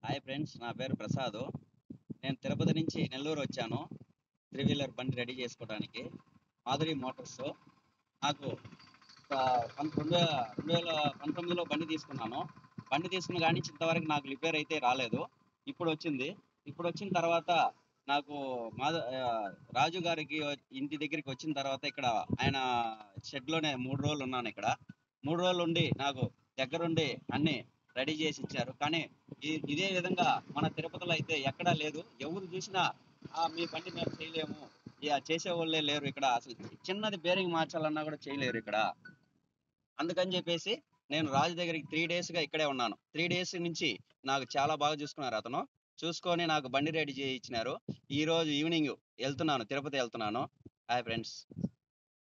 Hi friends, నా పేరు ప్రసాద్. నేను తిరుపతి నుంచి నెల్లూరు వచ్చాను. త్రీ వీలర్ బండి రెడీ చేసుకోవడానికి. మాధురి మోటార్స్. నాకు ఒక 2019లో బండి తీసుకున్నాను. బండి తీసుకున్న కాడి నుంచి ఇంతవరకు నాకు రిపేర్ అయితే రాలేదు. ఇప్పుడు వచ్చింది. ఇప్పుడు వచ్చిన తర్వాత నాకు రాజు గారికి ఇంటి దగ్గరికి వచ్చిన తర్వాత ఇక్కడ ఆయన షెడ్లోనే 3 రోజులు ఉన్నాను. ఇక్కడ 3 రోజులు ఉండి నాకు దగ్గరుండి అన్ని రెడీ చేసి ఇచ్చారు. కానీ ఇదే విధంగా మన తిరుపతిలో అయితే ఎక్కడా లేదు. ఎవరు చూసినా మీ బండి మేము చేయలేము, ఇక చేసే వాళ్ళే లేరు ఇక్కడ. అసలు చిన్నది బేరింగ్ మార్చాలన్నా కూడా చేయలేరు ఇక్కడ. అందుకని చెప్పేసి నేను రాజు దగ్గరికి 3 డేస్గా ఇక్కడే ఉన్నాను. 3 డేస్ నుంచి నాకు చాలా బాగా చూసుకున్నారు. అతను చూసుకొని నాకు బండి రెడీ చేయించినారు. ఈ రోజు ఈవినింగ్ వెళ్తున్నాను, తిరుపతి వెళ్తున్నాను. Hi friends.